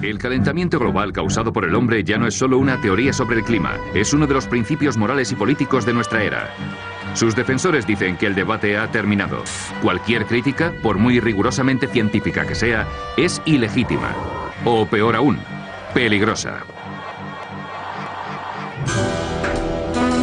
El calentamiento global causado por el hombre ya no es solo una teoría sobre el clima, es uno de los principios morales y políticos de nuestra era. Sus defensores dicen que el debate ha terminado. Cualquier crítica, por muy rigurosamente científica que sea, es ilegítima. O peor aún, peligrosa.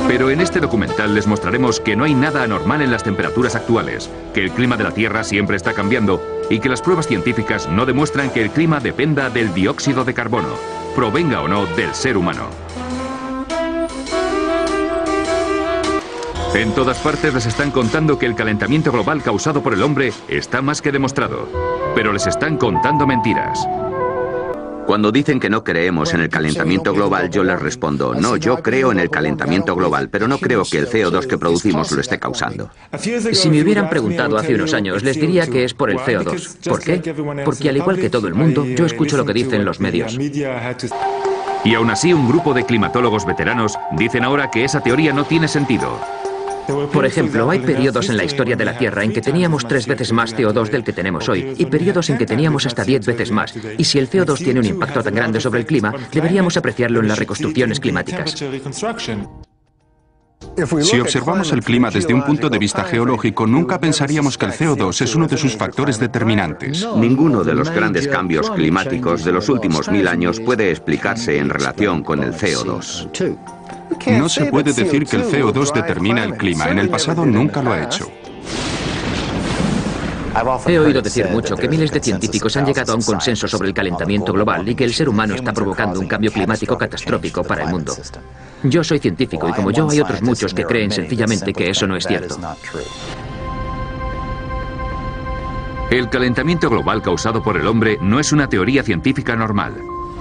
Pero en este documental les mostraremos que no hay nada anormal en las temperaturas actuales, que el clima de la Tierra siempre está cambiando y que las pruebas científicas no demuestran que el clima dependa del dióxido de carbono, provenga o no del ser humano. En todas partes les están contando que el calentamiento global causado por el hombre está más que demostrado, pero les están contando mentiras. Cuando dicen que no creemos en el calentamiento global, yo les respondo, no, yo creo en el calentamiento global, pero no creo que el CO2 que producimos lo esté causando. Si me hubieran preguntado hace unos años, les diría que es por el CO2. ¿Por qué? Porque al igual que todo el mundo, yo escucho lo que dicen los medios. Y aún así, un grupo de climatólogos veteranos dicen ahora que esa teoría no tiene sentido. Por ejemplo, hay periodos en la historia de la Tierra en que teníamos 3 veces más CO2 del que tenemos hoy, y periodos en que teníamos hasta 10 veces más. Y si el CO2 tiene un impacto tan grande sobre el clima, deberíamos apreciarlo en las reconstrucciones climáticas. Si observamos el clima desde un punto de vista geológico, nunca pensaríamos que el CO2 es uno de sus factores determinantes. Ninguno de los grandes cambios climáticos de los últimos 1000 años puede explicarse en relación con el CO2. No se puede decir que el CO2 determina el clima. En el pasado nunca lo ha hecho. He oído decir mucho que miles de científicos han llegado a un consenso sobre el calentamiento global y que el ser humano está provocando un cambio climático catastrófico para el mundo. Yo soy científico y como yo hay otros muchos que creen sencillamente que eso no es cierto. El calentamiento global causado por el hombre no es una teoría científica normal.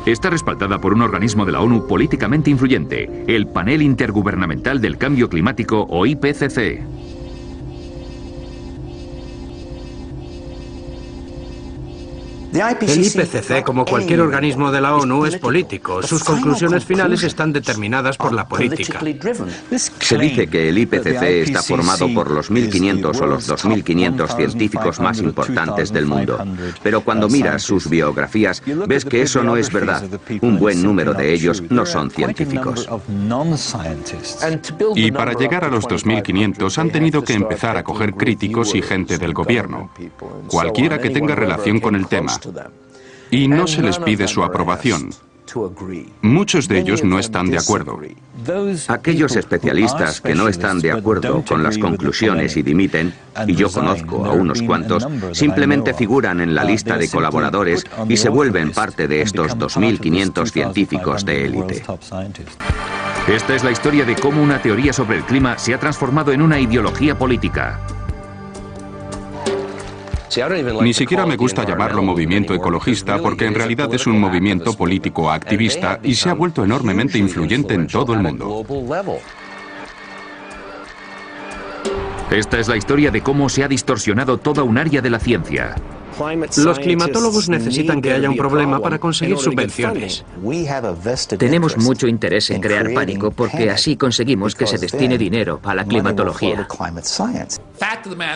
Está respaldada por un organismo de la ONU políticamente influyente, el Panel Intergubernamental del Cambio Climático o IPCC. El IPCC, como cualquier organismo de la ONU, es político. Sus conclusiones finales están determinadas por la política. Se dice que el IPCC está formado por los 1.500 o los 2.500 científicos más importantes del mundo. Pero cuando miras sus biografías, ves que eso no es verdad. Un buen número de ellos no son científicos. Y para llegar a los 2.500 han tenido que empezar a coger críticos y gente del gobierno, cualquiera que tenga relación con el tema. Y no se les pide su aprobación. Muchos de ellos no están de acuerdo. Aquellos especialistas que no están de acuerdo con las conclusiones y dimiten, y yo conozco a unos cuantos, simplemente figuran en la lista de colaboradores y se vuelven parte de estos 2.500 científicos de élite. Esta es la historia de cómo una teoría sobre el clima se ha transformado en una ideología política. Ni siquiera me gusta llamarlo movimiento ecologista porque en realidad es un movimiento político activista y se ha vuelto enormemente influyente en todo el mundo. Esta es la historia de cómo se ha distorsionado toda un área de la ciencia. Los climatólogos necesitan que haya un problema para conseguir subvenciones. Tenemos mucho interés en crear pánico porque así conseguimos que se destine dinero a la climatología.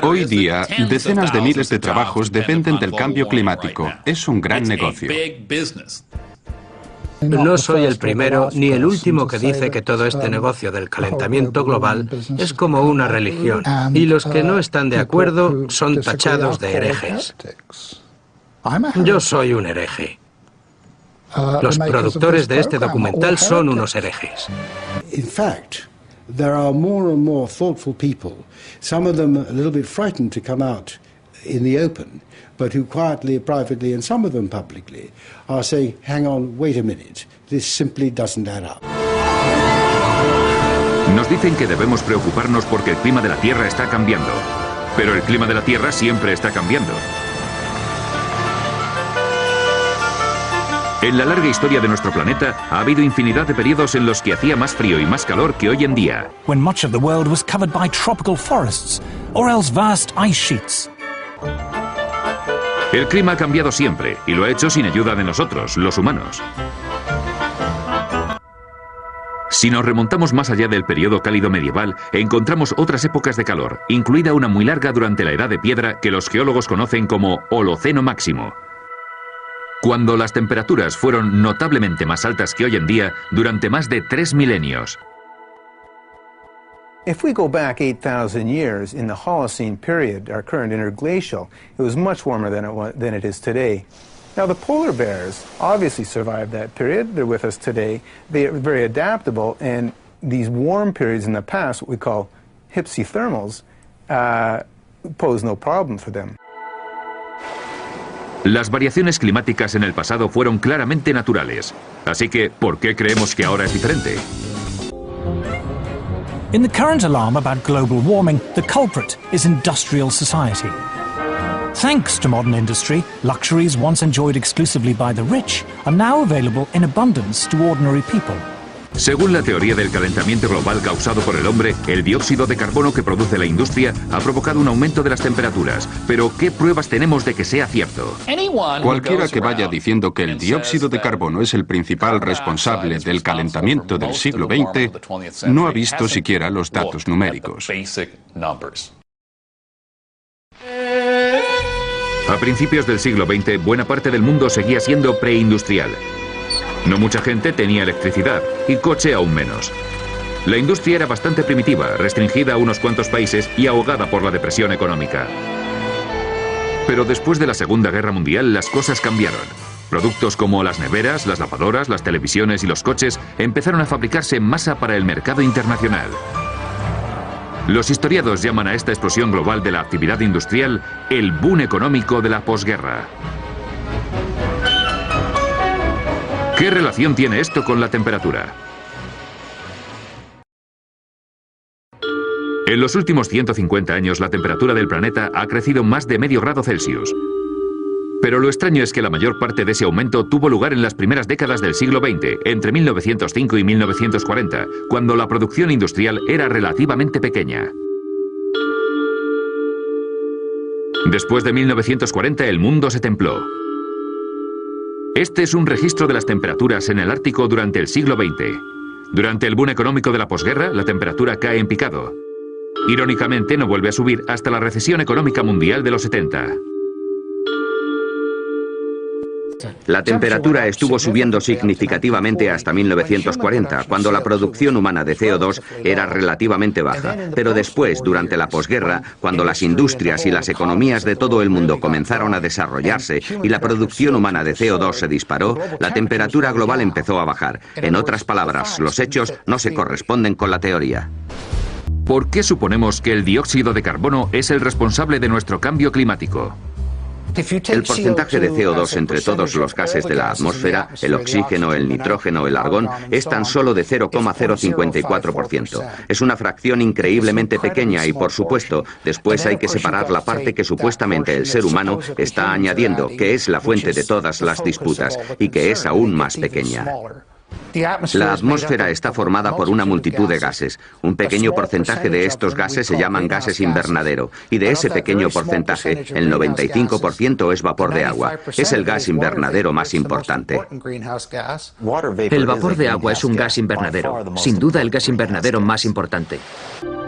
Hoy día, decenas de miles de trabajos dependen del cambio climático. Es un gran negocio. No soy el primero ni el último que dice que todo este negocio del calentamiento global es como una religión, y los que no están de acuerdo son tachados de herejes. Yo soy un hereje. Los productores de este documental son unos herejes. There are more and more thoughtful people, some of them a little bit frightened to come out in the open, but who quietly, privately, and some of them publicly, are saying, hang on, wait a minute, this simply doesn't add up. Nos dicen que debemos preocuparnos porque el clima de la Tierra está cambiando, pero el clima de la Tierra siempre está cambiando. En la larga historia de nuestro planeta ha habido infinidad de periodos en los que hacía más frío y más calor que hoy en día. When much of the world was covered by tropical forests or else vast ice sheets. El clima ha cambiado siempre y lo ha hecho sin ayuda de nosotros, los humanos. Si nos remontamos más allá del periodo cálido medieval, encontramos otras épocas de calor, incluida una muy larga durante la Edad de Piedra que los geólogos conocen como Holoceno máximo. cuando las temperaturas fueron notablemente más altas que hoy en día durante más de 3 milenios. If we go back 8,000 years in the Holocene period, our current interglacial, it was much warmer than it is today. Now the polar bears obviously survived that period. They're with us today. They are very adaptable, and these warm periods in the past, what we call hypsithermals, pose no problem for them. Las variaciones climáticas en el pasado fueron claramente naturales. Así que, ¿por qué creemos que ahora es diferente? In the current alarm about global warming, the culprit is industrial society. Thanks to modern industry, luxuries once enjoyed exclusively by the rich are now available in abundance to ordinary people. Según la teoría del calentamiento global causado por el hombre, el dióxido de carbono que produce la industria ha provocado un aumento de las temperaturas. Pero, ¿qué pruebas tenemos de que sea cierto? Cualquiera que vaya diciendo que el dióxido de carbono es el principal responsable del calentamiento del siglo XX no ha visto siquiera los datos numéricos. A principios del siglo XX, buena parte del mundo seguía siendo preindustrial. No mucha gente tenía electricidad, y coche aún menos. La industria era bastante primitiva, restringida a unos cuantos países y ahogada por la depresión económica. Pero después de la Segunda Guerra Mundial, las cosas cambiaron. Productos como las neveras, las lavadoras, las televisiones y los coches empezaron a fabricarse en masa para el mercado internacional. Los historiadores llaman a esta explosión global de la actividad industrial el boom económico de la posguerra. ¿Qué relación tiene esto con la temperatura? En los últimos 150 años la temperatura del planeta ha crecido más de medio grado Celsius. Pero lo extraño es que la mayor parte de ese aumento tuvo lugar en las primeras décadas del siglo XX, entre 1905 y 1940, cuando la producción industrial era relativamente pequeña. Después de 1940 el mundo se templó. Este es un registro de las temperaturas en el Ártico durante el siglo XX. Durante el boom económico de la posguerra, la temperatura cae en picado. Irónicamente, no vuelve a subir hasta la recesión económica mundial de los 70. La temperatura estuvo subiendo significativamente hasta 1940, cuando la producción humana de CO2 era relativamente baja. Pero después, durante la posguerra, cuando las industrias y las economías de todo el mundo comenzaron a desarrollarse y la producción humana de CO2 se disparó, la temperatura global empezó a bajar. En otras palabras, los hechos no se corresponden con la teoría. ¿Por qué suponemos que el dióxido de carbono es el responsable de nuestro cambio climático? El porcentaje de CO2 entre todos los gases de la atmósfera, el oxígeno, el nitrógeno, el argón, es tan solo de 0,054%. Es una fracción increíblemente pequeña y, por supuesto, después hay que separar la parte que supuestamente el ser humano está añadiendo, que es la fuente de todas las disputas y que es aún más pequeña. La atmósfera está formada por una multitud de gases. Un pequeño porcentaje de estos gases se llaman gases invernadero, y de ese pequeño porcentaje, el 95% es vapor de agua. Es el gas invernadero más importante. El vapor de agua es un gas invernadero, sin duda el gas invernadero más importante.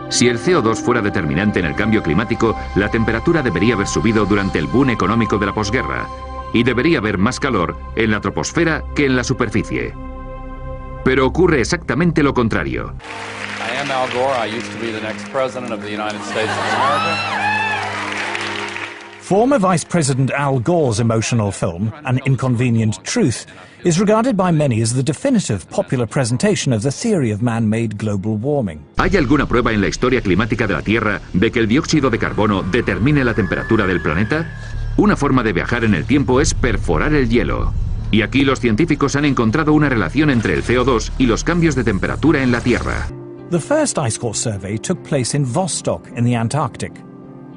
Si el CO2 fuera determinante en el cambio climático, la temperatura debería haber subido durante el boom económico de la posguerra, y debería haber más calor en la troposfera que en la superficie. Pero ocurre exactamente lo contrario. I am Al Gore. I used to be the next president of the United States of America. Former Vice President Al Gore's emotional film, An Inconvenient Truth, is regarded by many as the definitive popular presentation of the theory of man-made global warming. ¿Hay alguna prueba en la historia climática de la Tierra de que el dióxido de carbono determine la temperatura del planeta? Una forma de viajar en el tiempo es perforar el hielo. Y aquí los científicos han encontrado una relación entre el CO2 y los cambios de temperatura en la Tierra. The first ice core survey took place in Vostok in the Antarctic.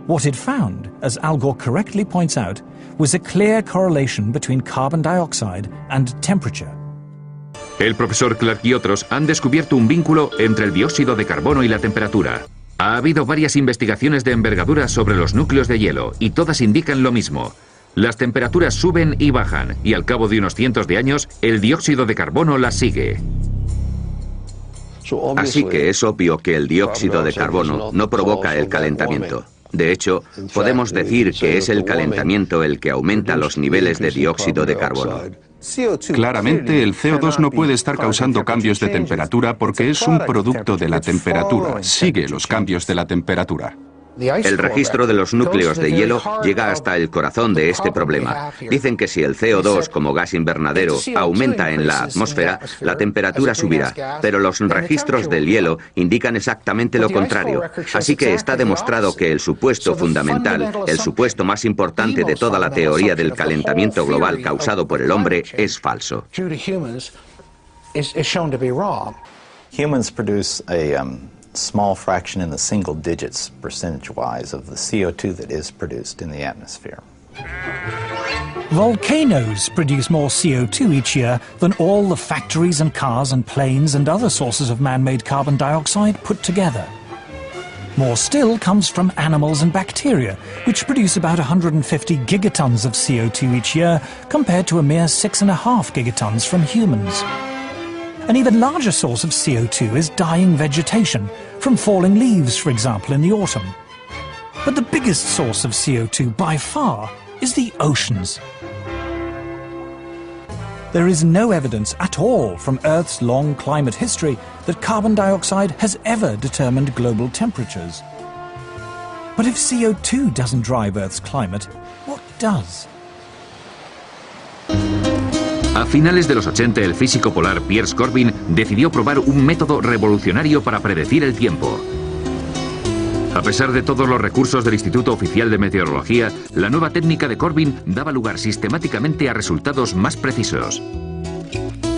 What it found, as Al Gore correctly points out, was a clear correlation between carbon dioxide and temperature. El profesor Clark y otros han descubierto un vínculo entre el dióxido de carbono y la temperatura. Ha habido varias investigaciones de envergadura sobre los núcleos de hielo y todas indican lo mismo. Las temperaturas suben y bajan, y al cabo de unos cientos de años, el dióxido de carbono las sigue. Así que es obvio que el dióxido de carbono no provoca el calentamiento. De hecho, podemos decir que es el calentamiento el que aumenta los niveles de dióxido de carbono. Claramente, el CO2 no puede estar causando cambios de temperatura porque es un producto de la temperatura, sigue los cambios de la temperatura. El registro de los núcleos de hielo llega hasta el corazón de este problema. Dicen que si el CO2 como gas invernadero aumenta en la atmósfera, la temperatura subirá, pero los registros del hielo indican exactamente lo contrario. Así que está demostrado que el supuesto fundamental, el supuesto más importante de toda la teoría del calentamiento global causado por el hombre, es falso. Humans produce a small fraction in the single digits percentage-wise of the CO2 that is produced in the atmosphere. Volcanoes produce more CO2 each year than all the factories and cars and planes and other sources of man-made carbon dioxide put together. More still comes from animals and bacteria, which produce about 150 gigatons of CO2 each year, compared to a mere 6.5 gigatons from humans. An even larger source of CO2 is dying vegetation, from falling leaves, for example, in the autumn. But the biggest source of CO2 by far is the oceans. There is no evidence at all from Earth's long climate history that carbon dioxide has ever determined global temperatures. But if CO2 doesn't drive Earth's climate, what does? A finales de los 80, el físico polar Piers Corbin decidió probar un método revolucionario para predecir el tiempo. A pesar de todos los recursos del Instituto Oficial de Meteorología, la nueva técnica de Corbin daba lugar sistemáticamente a resultados más precisos.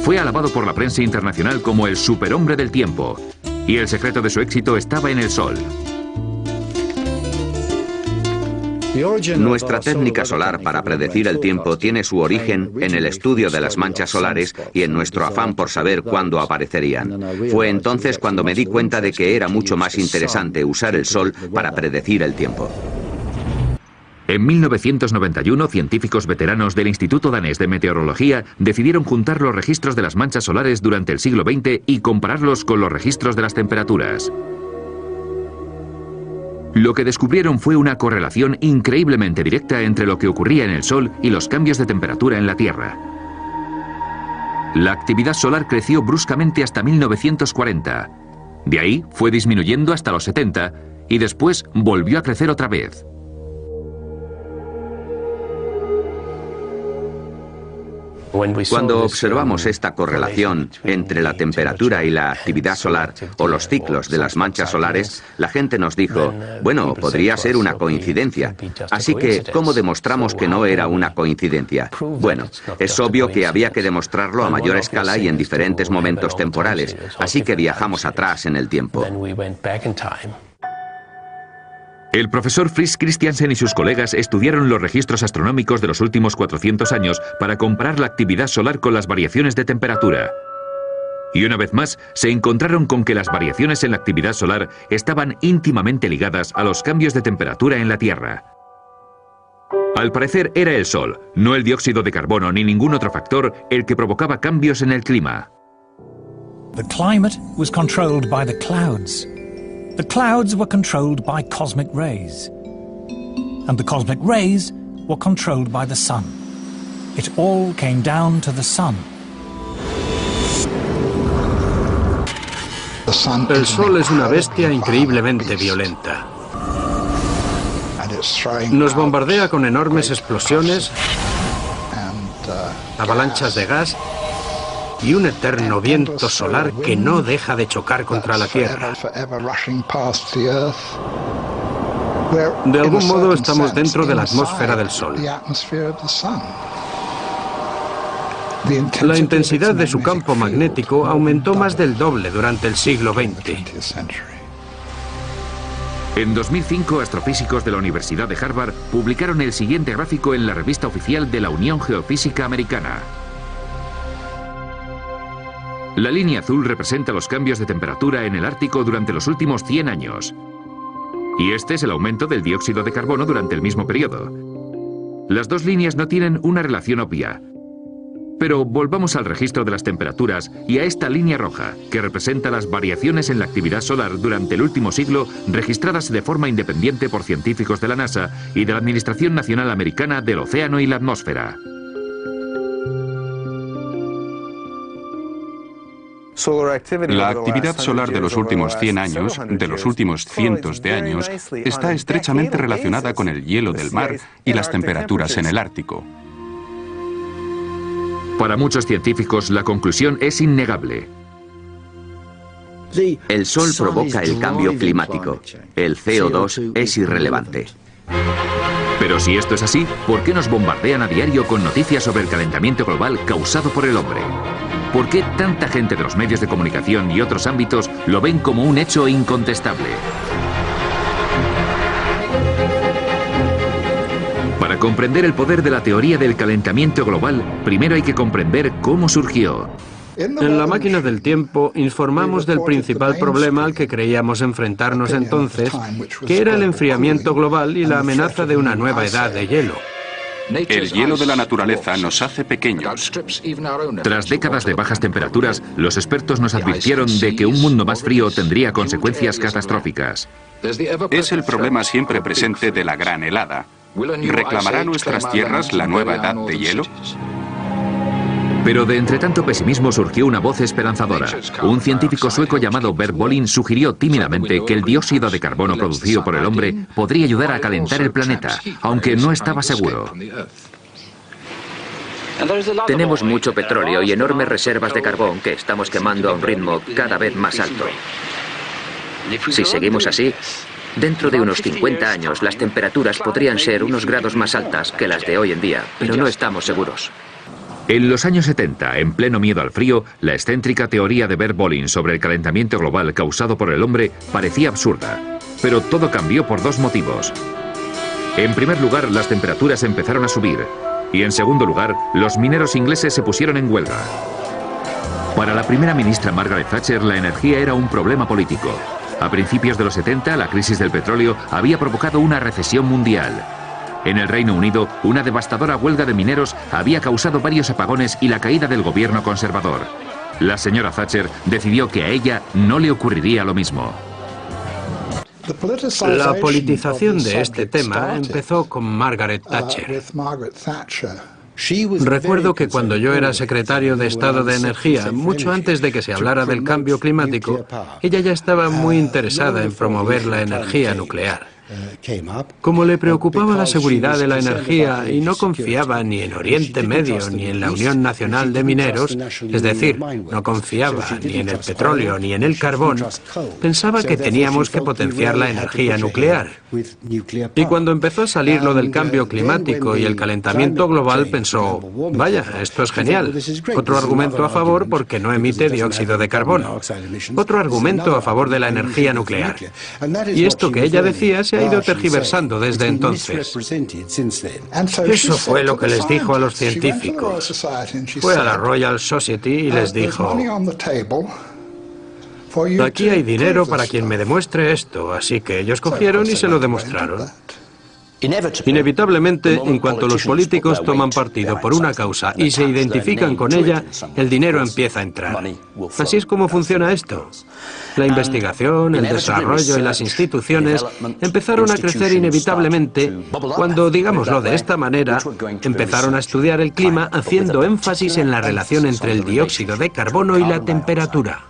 Fue alabado por la prensa internacional como el superhombre del tiempo, y el secreto de su éxito estaba en el Sol. Nuestra técnica solar para predecir el tiempo tiene su origen en el estudio de las manchas solares y en nuestro afán por saber cuándo aparecerían. Fue entonces cuando me di cuenta de que era mucho más interesante usar el Sol para predecir el tiempo. En 1991, científicos veteranos del Instituto Danés de Meteorología decidieron juntar los registros de las manchas solares durante el siglo XX y compararlos con los registros de las temperaturas. Lo que descubrieron fue una correlación increíblemente directa entre lo que ocurría en el Sol y los cambios de temperatura en la Tierra. La actividad solar creció bruscamente hasta 1940. De ahí fue disminuyendo hasta los 70 y después volvió a crecer otra vez. Cuando observamos esta correlación entre la temperatura y la actividad solar o los ciclos de las manchas solares, la gente nos dijo, bueno, podría ser una coincidencia. Así que, ¿cómo demostramos que no era una coincidencia? Bueno, es obvio que había que demostrarlo a mayor escala y en diferentes momentos temporales, así que viajamos atrás en el tiempo. El profesor Fritz Christiansen y sus colegas estudiaron los registros astronómicos de los últimos 400 años para comparar la actividad solar con las variaciones de temperatura. Y una vez más, se encontraron con que las variaciones en la actividad solar estaban íntimamente ligadas a los cambios de temperatura en la Tierra. Al parecer era el Sol, no el dióxido de carbono ni ningún otro factor el que provocaba cambios en el clima. The climate was controlled by the clouds. The clouds were controlled by cosmic rays, and the cosmic rays were controlled by the sun. It all came down to the sun. El Sol es una bestia increíblemente violenta. Nos bombardea con enormes explosiones, avalanchas de gas y un eterno viento solar que no deja de chocar contra la Tierra. De algún modo estamos dentro de la atmósfera del Sol. La intensidad de su campo magnético aumentó más del doble durante el siglo XX. En 2005, astrofísicos de la Universidad de Harvard publicaron el siguiente gráfico en la revista oficial de la Unión Geofísica Americana. La línea azul representa los cambios de temperatura en el Ártico durante los últimos 100 años. Y este es el aumento del dióxido de carbono durante el mismo periodo. Las dos líneas no tienen una relación obvia. Pero volvamos al registro de las temperaturas y a esta línea roja, que representa las variaciones en la actividad solar durante el último siglo, registradas de forma independiente por científicos de la NASA y de la Administración Nacional Americana del Océano y la Atmósfera. La actividad solar de los últimos 100 años, de los últimos cientos de años, está estrechamente relacionada con el hielo del mar y las temperaturas en el Ártico. Para muchos científicos, la conclusión es innegable. El Sol provoca el cambio climático. El CO2 es irrelevante. Pero si esto es así, ¿por qué nos bombardean a diario con noticias sobre el calentamiento global causado por el hombre? ¿Por qué tanta gente de los medios de comunicación y otros ámbitos lo ven como un hecho incontestable? Para comprender el poder de la teoría del calentamiento global, primero hay que comprender cómo surgió. En la máquina del tiempo informamos del principal problema al que creíamos enfrentarnos entonces, que era el enfriamiento global y la amenaza de una nueva edad de hielo. El hielo de la naturaleza nos hace pequeños. Tras décadas de bajas temperaturas, los expertos nos advirtieron de que un mundo más frío tendría consecuencias catastróficas. Es el problema siempre presente de la gran helada. ¿Reclamará nuestras tierras la nueva edad de hielo? Pero de entre tanto pesimismo surgió una voz esperanzadora. Un científico sueco llamado Bert Bolin sugirió tímidamente que el dióxido de carbono producido por el hombre podría ayudar a calentar el planeta, aunque no estaba seguro. Tenemos mucho petróleo y enormes reservas de carbón que estamos quemando a un ritmo cada vez más alto. Si seguimos así, dentro de unos 50 años las temperaturas podrían ser unos grados más altas que las de hoy en día, pero no estamos seguros. En los años 70, en pleno miedo al frío, la excéntrica teoría de Bert Bolin sobre el calentamiento global causado por el hombre parecía absurda. Pero todo cambió por dos motivos. En primer lugar, las temperaturas empezaron a subir. Y en segundo lugar, los mineros ingleses se pusieron en huelga. Para la primera ministra Margaret Thatcher, la energía era un problema político. A principios de los 70, la crisis del petróleo había provocado una recesión mundial. En el Reino Unido, una devastadora huelga de mineros había causado varios apagones y la caída del gobierno conservador. La señora Thatcher decidió que a ella no le ocurriría lo mismo. La politización de este tema empezó con Margaret Thatcher. Recuerdo que cuando yo era secretario de Estado de Energía, mucho antes de que se hablara del cambio climático, ella ya estaba muy interesada en promover la energía nuclear. Como le preocupaba la seguridad de la energía y no confiaba ni en Oriente Medio ni en la Unión Nacional de Mineros, es decir, no confiaba ni en el petróleo ni en el carbón, pensaba que teníamos que potenciar la energía nuclear. Y cuando empezó a salir lo del cambio climático y el calentamiento global, pensó, vaya, esto es genial. Otro argumento a favor porque no emite dióxido de carbono. Otro argumento a favor de la energía nuclear. Y esto que ella decía se ha ido tergiversando desde entonces. Eso fue lo que les dijo a los científicos. Fue a la Royal Society y les dijo, aquí hay dinero para quien me demuestre esto, así que ellos cogieron y se lo demostraron. Inevitablemente, en cuanto los políticos toman partido por una causa y se identifican con ella, el dinero empieza a entrar. Así es como funciona esto. La investigación, el desarrollo y las instituciones empezaron a crecer inevitablemente cuando, digámoslo de esta manera, empezaron a estudiar el clima haciendo énfasis en la relación entre el dióxido de carbono y la temperatura.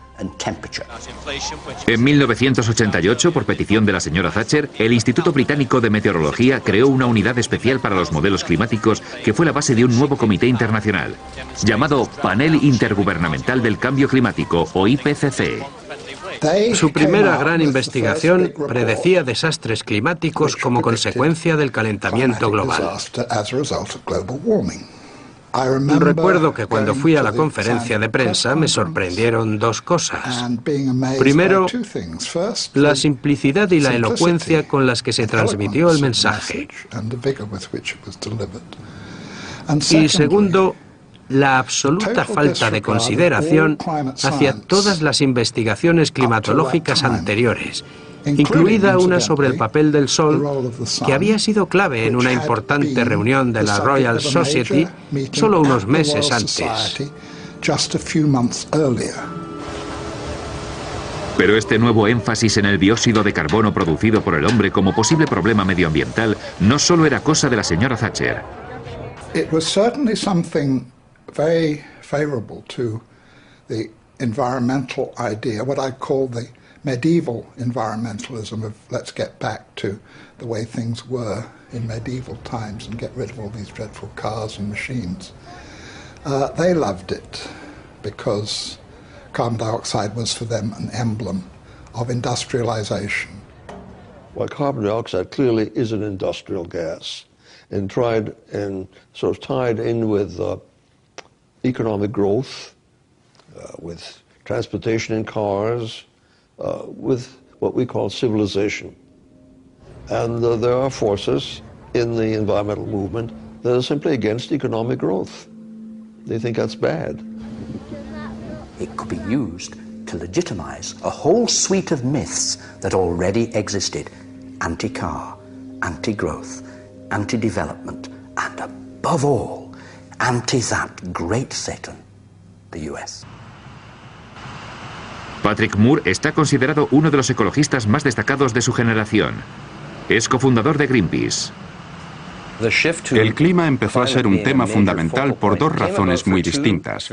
En 1988, por petición de la señora Thatcher, el Instituto Británico de Meteorología creó una unidad especial para los modelos climáticos que fue la base de un nuevo comité internacional, llamado Panel Intergubernamental del Cambio Climático, o IPCC. Su primera gran investigación predecía desastres climáticos como consecuencia del calentamiento global. Recuerdo que cuando fui a la conferencia de prensa me sorprendieron dos cosas. Primero, la simplicidad y la elocuencia con las que se transmitió el mensaje. Y segundo, la absoluta falta de consideración hacia todas las investigaciones climatológicas anteriores, incluida una sobre el papel del Sol, que había sido clave en una importante reunión de la Royal Society solo unos meses antes. Pero este nuevo énfasis en el dióxido de carbono producido por el hombre como posible problema medioambiental no solo era cosa de la señora Thatcher. It was certainly something very favorable to the environmental idea, what I call the medieval environmentalism of let's get back to the way things were in medieval times and get rid of all these dreadful cars and machines. They loved it because carbon dioxide was for them an emblem of industrialization. Well, carbon dioxide clearly is an industrial gas and tied in with economic growth, with transportation in cars, with what we call civilization. And there are forces in the environmental movement that are simply against economic growth. They think that's bad. It could be used to legitimize a whole suite of myths that already existed: anti-car, anti-growth, anti-development, and above all, anti-that great Satan, the US. Patrick Moore está considerado uno de los ecologistas más destacados de su generación. Es cofundador de Greenpeace. El clima empezó a ser un tema fundamental por dos razones muy distintas.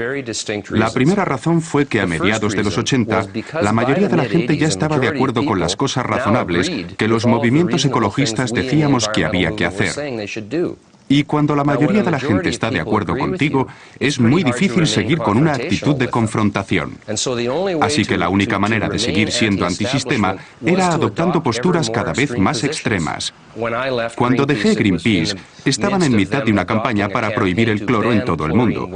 La primera razón fue que a mediados de los 80, la mayoría de la gente ya estaba de acuerdo con las cosas razonables que los movimientos ecologistas decíamos que había que hacer. Y cuando la mayoría de la gente está de acuerdo contigo, es muy difícil seguir con una actitud de confrontación. Así que la única manera de seguir siendo antisistema era adoptando posturas cada vez más extremas. Cuando dejé Greenpeace, estaban en mitad de una campaña para prohibir el cloro en todo el mundo.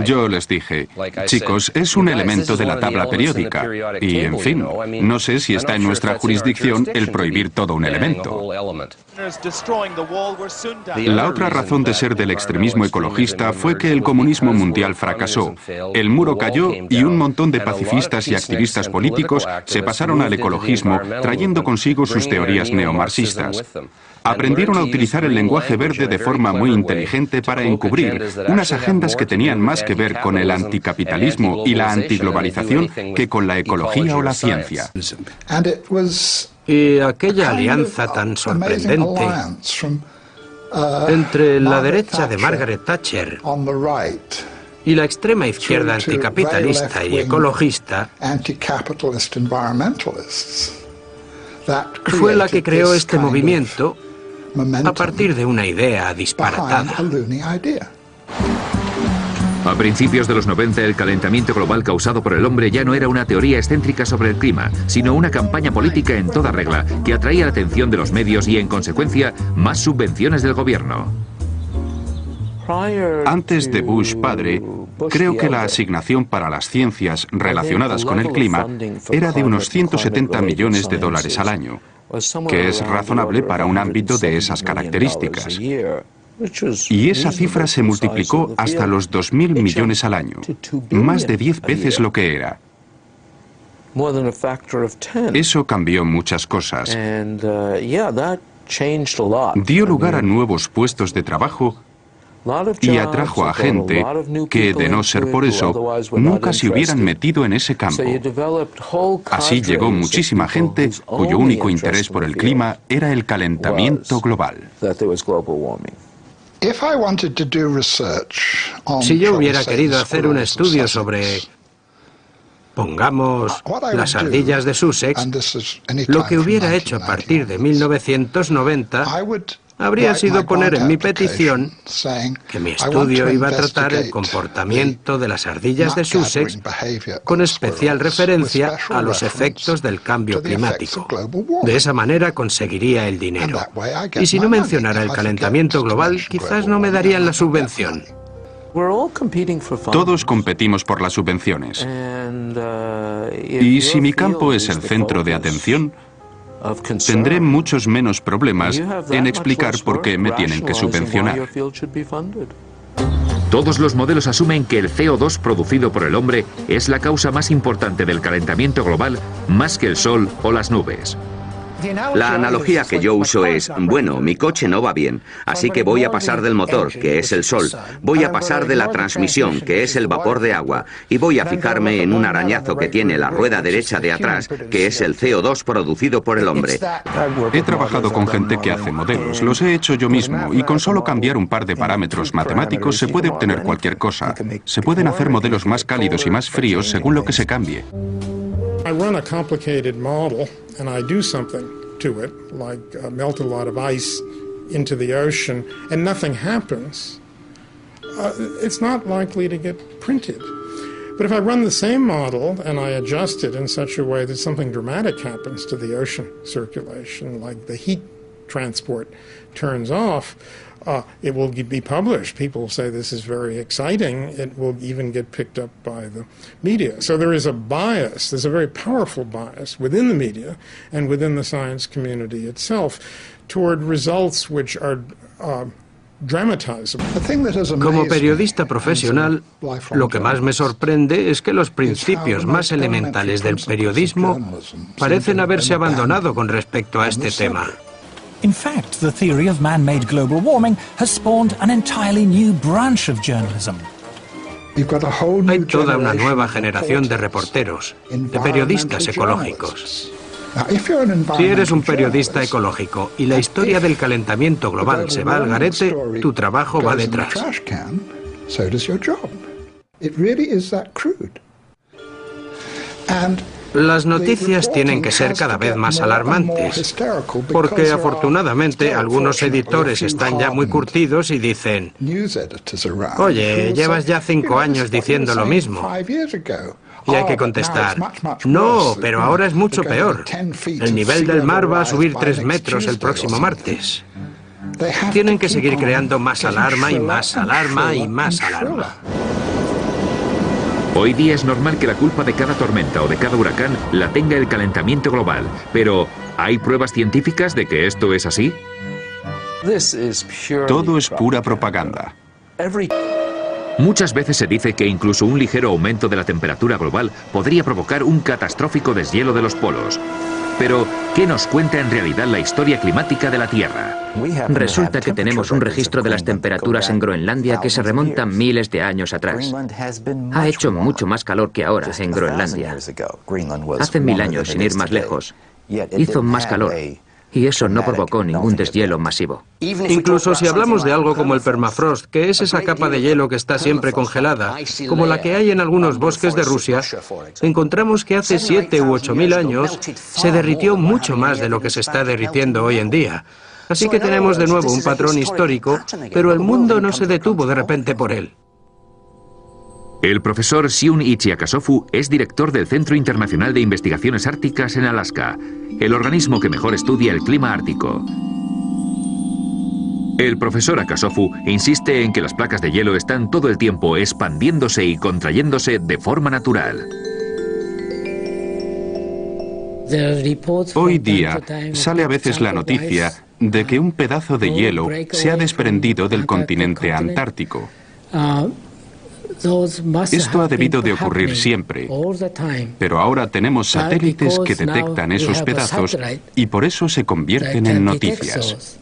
Yo les dije, chicos, es un elemento de la tabla periódica. Y, en fin, no sé si está en nuestra jurisdicción el prohibir todo un elemento. La otra razón de ser del extremismo ecologista fue que el comunismo mundial fracasó. El muro cayó y un montón de pacifistas y activistas políticos se pasaron al ecologismo, trayendo consigo sus teorías neomarxistas. Aprendieron a utilizar el lenguaje verde de forma muy inteligente para encubrir unas agendas que tenían más que ver con el anticapitalismo y la antiglobalización que con la ecología o la ciencia. Y aquella alianza tan sorprendente entre la derecha de Margaret Thatcher y la extrema izquierda anticapitalista y ecologista fue la que creó este movimiento a partir de una idea disparatada. A principios de los 90, el calentamiento global causado por el hombre ya no era una teoría excéntrica sobre el clima, sino una campaña política en toda regla que atraía la atención de los medios y, en consecuencia, más subvenciones del gobierno. Antes de Bush padre, creo que la asignación para las ciencias relacionadas con el clima era de unos 170 millones de dólares al año, que es razonable para un ámbito de esas características. Y esa cifra se multiplicó hasta los 2.000 millones al año, más de 10 veces lo que era. Eso cambió muchas cosas. Dio lugar a nuevos puestos de trabajo y atrajo a gente que, de no ser por eso, nunca se hubieran metido en ese campo. Así llegó muchísima gente cuyo único interés por el clima era el calentamiento global. Si yo hubiera querido hacer un estudio sobre, pongamos, las ardillas de Sussex, lo que hubiera hecho a partir de 1990 habría sido poner en mi petición que mi estudio iba a tratar el comportamiento de las ardillas de Sussex con especial referencia a los efectos del cambio climático. De esa manera conseguiría el dinero. Y si no mencionara el calentamiento global, quizás no me darían la subvención. Todos competimos por las subvenciones. Y si mi campo es el centro de atención, tendré muchos menos problemas en explicar por qué me tienen que subvencionar. Todos los modelos asumen que el CO2 producido por el hombre es la causa más importante del calentamiento global, más que el sol o las nubes. La analogía que yo uso es, bueno, mi coche no va bien, así que voy a pasar del motor, que es el sol, voy a pasar de la transmisión, que es el vapor de agua, y voy a fijarme en un arañazo que tiene la rueda derecha de atrás, que es el CO2 producido por el hombre. He trabajado con gente que hace modelos, los he hecho yo mismo, y con solo cambiar un par de parámetros matemáticos se puede obtener cualquier cosa. Se pueden hacer modelos más cálidos y más fríos según lo que se cambie. I run a complicated model and I do something to it, like melt a lot of ice into the ocean, and nothing happens. It's not likely to get printed. But if I run the same model and I adjust it in such a way that something dramatic happens to the ocean circulation, like the heat transport turns off, it will be published. People say this is very exciting. It will even get picked up by the media. So there is a bias, there's a very powerful bias within the media and within the science community itself toward results which are dramatizable. Como periodista profesional, lo que más me sorprende es que los principios más elementales del periodismo parecen haberse abandonado con respecto a este tema. In fact, the theory of man-made global warming has spawned an entirely new branch of journalism. Hay toda una nueva generación de reporteros, de periodistas ecológicos. Si eres un periodista ecológico y la historia del calentamiento global se va al garete, tu trabajo va detrás. Las noticias tienen que ser cada vez más alarmantes, porque afortunadamente algunos editores están ya muy curtidos y dicen: oye, llevas ya 5 años diciendo lo mismo. Y hay que contestar: no, pero ahora es mucho peor. El nivel del mar va a subir 3 metros el próximo martes. Tienen que seguir creando más alarma y más alarma y más alarma. Hoy día es normal que la culpa de cada tormenta o de cada huracán la tenga el calentamiento global, pero ¿hay pruebas científicas de que esto es así? Todo es pura propaganda. Muchas veces se dice que incluso un ligero aumento de la temperatura global podría provocar un catastrófico deshielo de los polos. Pero, ¿qué nos cuenta en realidad la historia climática de la Tierra? Resulta que tenemos un registro de las temperaturas en Groenlandia que se remontan miles de años atrás. Ha hecho mucho más calor que ahora en Groenlandia. Hace 1000 años, sin ir más lejos, hizo más calor. Y eso no provocó ningún deshielo masivo. Incluso si hablamos de algo como el permafrost, que es esa capa de hielo que está siempre congelada, como la que hay en algunos bosques de Rusia, encontramos que hace 7 u 8000 años se derritió mucho más de lo que se está derritiendo hoy en día. Así que tenemos de nuevo un patrón histórico, pero el mundo no se detuvo de repente por él. El profesor Shun-Ichi Akasofu es director del Centro Internacional de Investigaciones Árticas en Alaska, el organismo que mejor estudia el clima ártico. El profesor Akasofu insiste en que las placas de hielo están todo el tiempo expandiéndose y contrayéndose de forma natural. Hoy día sale a veces la noticia de que un pedazo de hielo se ha desprendido del continente antártico. Esto ha debido de ocurrir siempre, pero ahora tenemos satélites que detectan esos pedazos y por eso se convierten en noticias.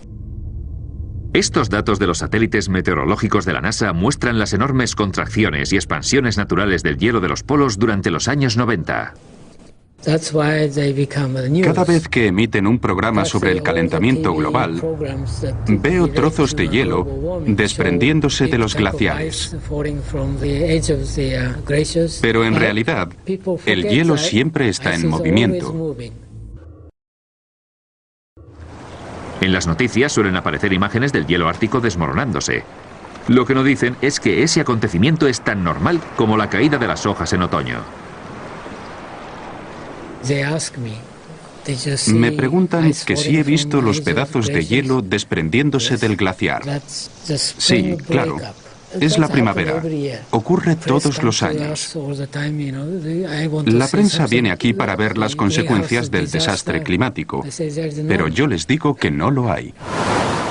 Estos datos de los satélites meteorológicos de la NASA muestran las enormes contracciones y expansiones naturales del hielo de los polos durante los años 90. Cada vez que emiten un programa sobre el calentamiento global, veo trozos de hielo desprendiéndose de los glaciares. Pero en realidad, el hielo siempre está en movimiento. En las noticias suelen aparecer imágenes del hielo ártico desmoronándose. Lo que no dicen es que ese acontecimiento es tan normal como la caída de las hojas en otoño. Me preguntan que si he visto los pedazos de hielo desprendiéndose del glaciar. Sí, claro. Es la primavera. Ocurre todos los años. La prensa viene aquí para ver las consecuencias del desastre climático, pero yo les digo que no lo hay.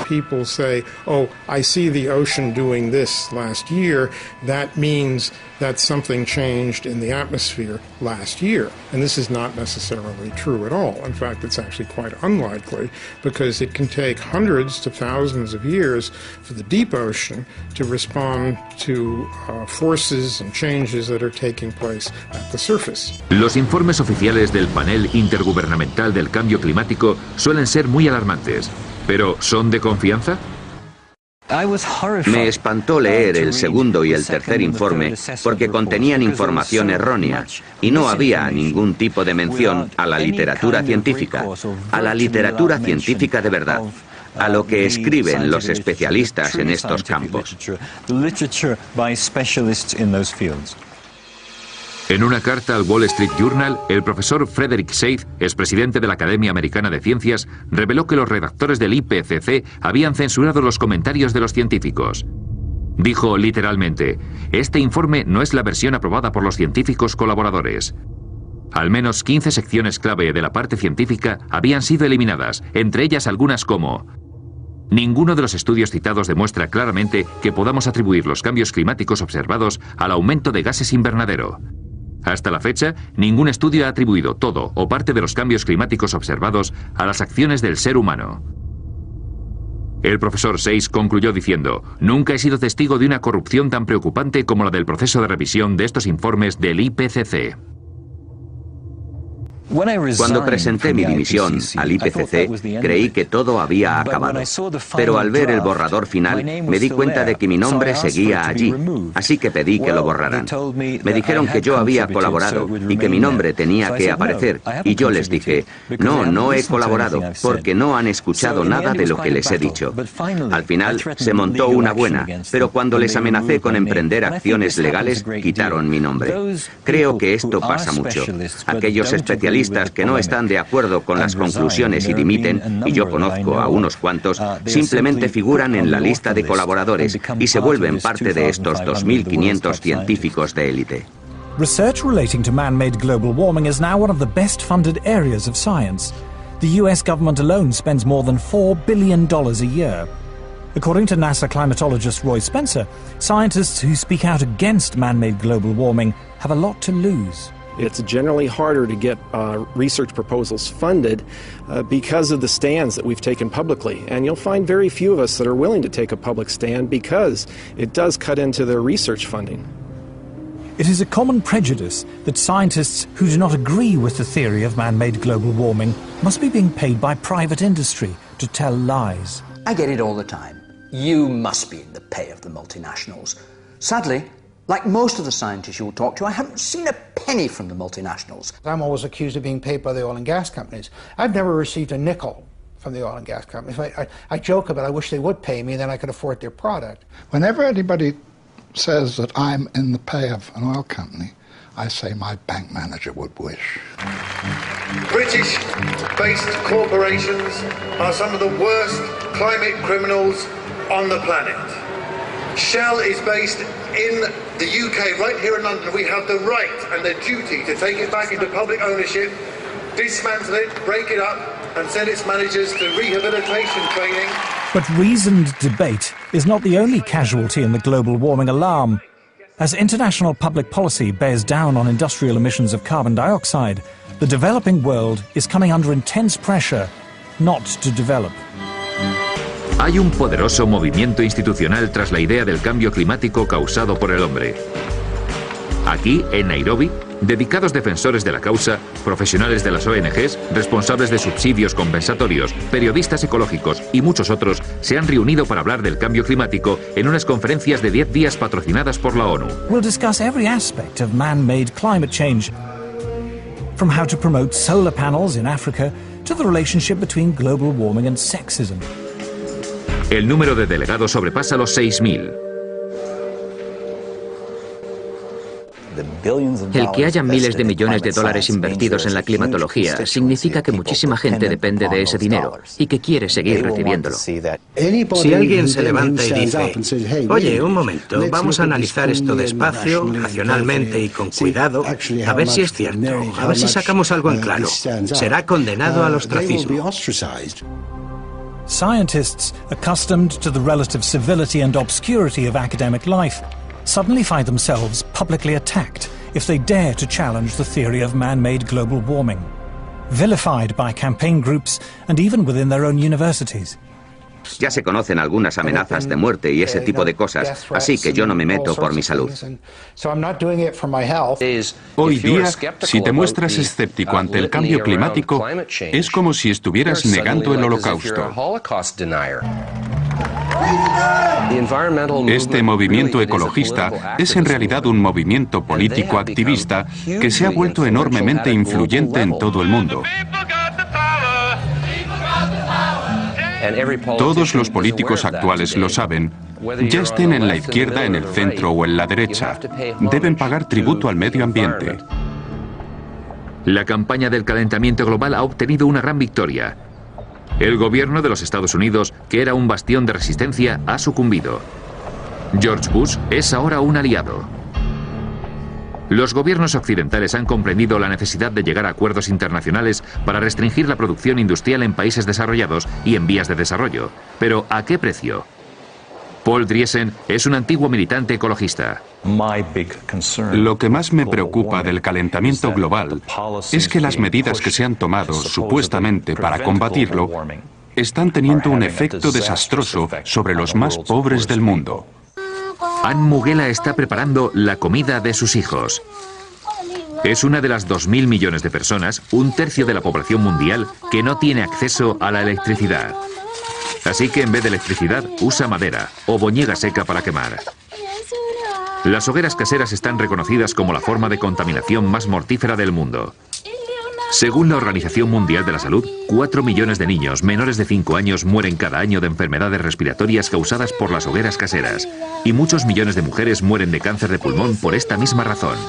people say, oh, I see the ocean doing this last year, that means that something changed in the atmosphere last year. And this is not necessarily true at all. In fact, it's actually quite unlikely, because it can take hundreds to thousands of years for the deep ocean to respond to forces and changes that are taking place at the surface. Los informes oficiales del panel intergubernamental del cambio climático suelen ser muy alarmantes, pero ¿son de confianza? Me espantó leer el segundo y el tercer informe porque contenían información errónea y no había ningún tipo de mención a la literatura científica, a la literatura científica de verdad, a lo que escriben los especialistas en estos campos. En una carta al Wall Street Journal, el profesor Frederick Seith, expresidente de la Academia Americana de Ciencias, reveló que los redactores del IPCC habían censurado los comentarios de los científicos. Dijo literalmente, este informe no es la versión aprobada por los científicos colaboradores. Al menos 15 secciones clave de la parte científica habían sido eliminadas, entre ellas algunas como: ninguno de los estudios citados demuestra claramente que podamos atribuir los cambios climáticos observados al aumento de gases invernadero. Hasta la fecha, ningún estudio ha atribuido todo o parte de los cambios climáticos observados a las acciones del ser humano. El profesor Seith concluyó diciendo, nunca he sido testigo de una corrupción tan preocupante como la del proceso de revisión de estos informes del IPCC. Cuando presenté mi dimisión al IPCC, creí que todo había acabado. Pero al ver el borrador final, me di cuenta de que mi nombre seguía allí, así que pedí que lo borraran. Me dijeron que yo había colaborado y que mi nombre tenía que aparecer, y yo les dije, no he colaborado, porque no han escuchado nada de lo que les he dicho. Al final se montó una buena, pero cuando les amenacé con emprender acciones legales, quitaron mi nombre. Creo que esto pasa mucho. Aquellos especialistas que no están de acuerdo con las conclusiones y dimiten, y yo conozco a unos cuantos, simplemente figuran en la lista de colaboradores y se vuelven parte de estos 2.500 científicos de élite. Research relating to man-made global warming is now one of the best-funded areas of science. The US government alone spends more than $4 billion a year. According to NASA climatologist Roy Spencer, scientists who speak out against man-made global warming have a lot to lose. It's generally harder to get research proposals funded because of the stands that we've taken publicly. And you'll find very few of us that are willing to take a public stand because it does cut into their research funding. It is a common prejudice that scientists who do not agree with the theory of man-made global warming must be being paid by private industry to tell lies. I get it all the time. You must be in the pay of the multinationals. Sadly, like most of the scientists you'll talk to, I haven't seen a penny from the multinationals. I'm always accused of being paid by the oil and gas companies. I've never received a nickel from the oil and gas companies. I joke about I wish they would pay me, then I could afford their product. Whenever anybody says that I'm in the pay of an oil company, I say my bank manager would wish. British-based corporations are some of the worst climate criminals on the planet. Shell is based in the UK, right here in London. We have the right and the duty to take it back into public ownership, dismantle it, break it up, and send its managers to rehabilitation training. But reasoned debate is not the only casualty in the global warming alarm. As international public policy bears down on industrial emissions of carbon dioxide, the developing world is coming under intense pressure not to develop. Hay un poderoso movimiento institucional tras la idea del cambio climático causado por el hombre. Aquí, en Nairobi, dedicados defensores de la causa, profesionales de las ONGs, responsables de subsidios compensatorios, periodistas ecológicos y muchos otros se han reunido para hablar del cambio climático en unas conferencias de 10 días patrocinadas por la ONU. We'll discuss every aspect of man-made climate change, from how to promote solar panels in Africa to the relationship between global warming and sexism. El número de delegados sobrepasa los 6.000. El que haya miles de millones de dólares invertidos en la climatología significa que muchísima gente depende de ese dinero y que quiere seguir recibiéndolo. Si alguien se levanta y dice, oye, un momento, vamos a analizar esto despacio, racionalmente y con cuidado, a ver si es cierto, a ver si sacamos algo en claro, será condenado al ostracismo. Scientists, accustomed to the relative civility and obscurity of academic life, suddenly find themselves publicly attacked if they dare to challenge the theory of man-made global warming, vilified by campaign groups and even within their own universities. Ya se conocen algunas amenazas de muerte y ese tipo de cosas, así que yo no me meto por mi salud. Hoy día, si te muestras escéptico ante el cambio climático, es como si estuvieras negando el Holocausto. Este movimiento ecologista es en realidad un movimiento político activista que se ha vuelto enormemente influyente en todo el mundo. Todos los políticos actuales lo saben, ya estén en la izquierda, en el centro o en la derecha. Deben pagar tributo al medio ambiente. La campaña del calentamiento global ha obtenido una gran victoria. El gobierno de los Estados Unidos, que era un bastión de resistencia, ha sucumbido. George Bush es ahora un aliado. Los gobiernos occidentales han comprendido la necesidad de llegar a acuerdos internacionales para restringir la producción industrial en países desarrollados y en vías de desarrollo. Pero ¿a qué precio? Paul Driesen es un antiguo militante ecologista. Lo que más me preocupa del calentamiento global es que las medidas que se han tomado supuestamente para combatirlo están teniendo un efecto desastroso sobre los más pobres del mundo. Anne Mughela está preparando la comida de sus hijos. Es una de las 2.000 millones de personas, un tercio de la población mundial, que no tiene acceso a la electricidad. Así que en vez de electricidad, usa madera o boñiga seca para quemar. Las hogueras caseras están reconocidas como la forma de contaminación más mortífera del mundo. Según la Organización Mundial de la Salud, 4 millones de niños menores de 5 años mueren cada año de enfermedades respiratorias causadas por las hogueras caseras, y muchos millones de mujeres mueren de cáncer de pulmón por esta misma razón.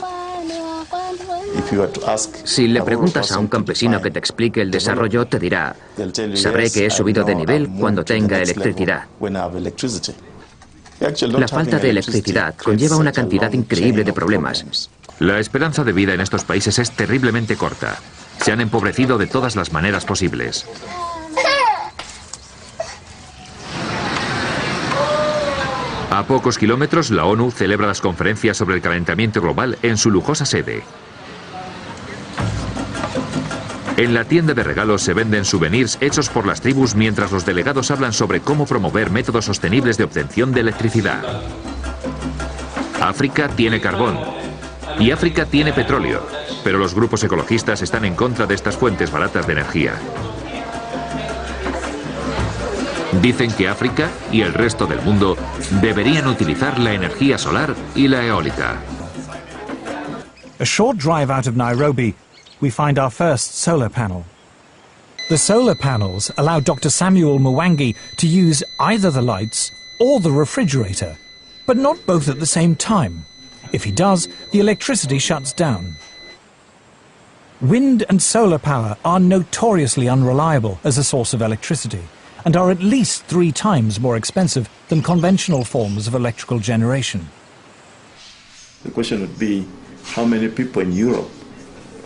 Si le preguntas a un campesino que te explique el desarrollo, te dirá: sabré que he subido de nivel cuando tenga electricidad. La falta de electricidad conlleva una cantidad increíble de problemas. La esperanza de vida en estos países es terriblemente corta. Se han empobrecido de todas las maneras posibles. A pocos kilómetros, la ONU celebra las conferencias sobre el calentamiento global en su lujosa sede. En la tienda de regalos se venden souvenirs hechos por las tribus mientras los delegados hablan sobre cómo promover métodos sostenibles de obtención de electricidad. África tiene carbón y África tiene petróleo, pero los grupos ecologistas están en contra de estas fuentes baratas de energía. Dicen que África y el resto del mundo deberían utilizar la energía solar y la eólica. A short drive out of Nairobi, we find our first solar panel. The solar panels allow Dr. Samuel Mwangi to use either the lights or the refrigerator, but not both at the same time. If he does, the electricity shuts down. Wind and solar power are notoriously unreliable as a source of electricity, and are at least 3 times more expensive than conventional forms of electrical generation. The question would be, how many people in Europe,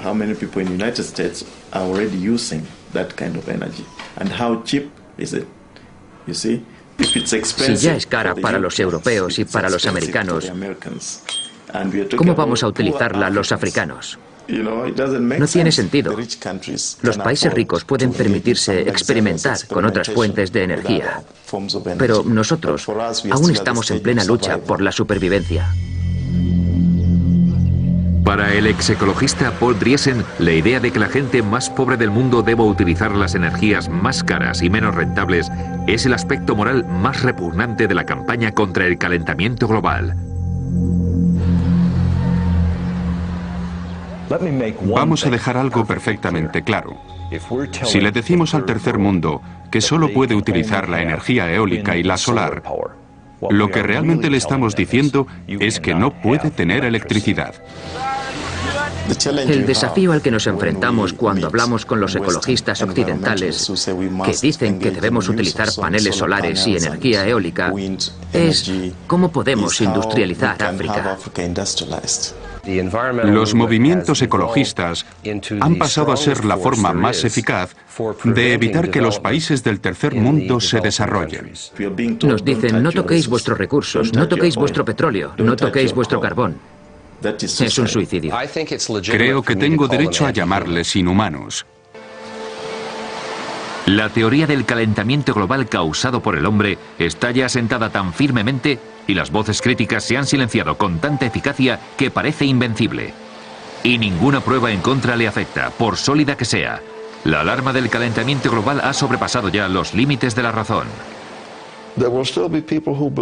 how many people in the United States are already using that kind of energy? And how cheap is it? You see? Si ya es cara para los europeos y para los americanos, ¿cómo vamos a utilizarla los africanos? No tiene sentido. Los países ricos pueden permitirse experimentar con otras fuentes de energía, pero nosotros aún estamos en plena lucha por la supervivencia. Para el ex-ecologista Paul Driesen, la idea de que la gente más pobre del mundo deba utilizar las energías más caras y menos rentables es el aspecto moral más repugnante de la campaña contra el calentamiento global. Vamos a dejar algo perfectamente claro. Si le decimos al tercer mundo que solo puede utilizar la energía eólica y la solar, lo que realmente le estamos diciendo es que no puede tener electricidad. El desafío al que nos enfrentamos cuando hablamos con los ecologistas occidentales, que dicen que debemos utilizar paneles solares y energía eólica, es cómo podemos industrializar África. Los movimientos ecologistas han pasado a ser la forma más eficaz de evitar que los países del tercer mundo se desarrollen. Nos dicen, no toquéis vuestros recursos, no toquéis vuestro petróleo, no toquéis vuestro carbón. Es un suicidio. Creo que tengo derecho a llamarles inhumanos. La teoría del calentamiento global causado por el hombre está ya asentada tan firmemente y las voces críticas se han silenciado con tanta eficacia que parece invencible. Y ninguna prueba en contra le afecta, por sólida que sea. La alarma del calentamiento global ha sobrepasado ya los límites de la razón.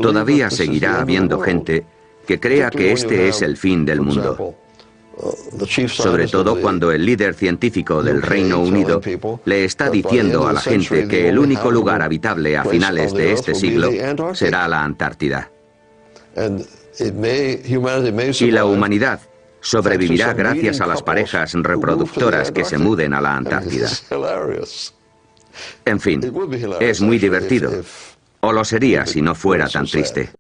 Todavía seguirá habiendo gente que crea que este es el fin del mundo. Sobre todo cuando el líder científico del Reino Unido le está diciendo a la gente que el único lugar habitable a finales de este siglo será la Antártida. Y la humanidad sobrevivirá gracias a las parejas reproductoras que se muden a la Antártida. En fin, es muy divertido. O lo sería si no fuera tan triste.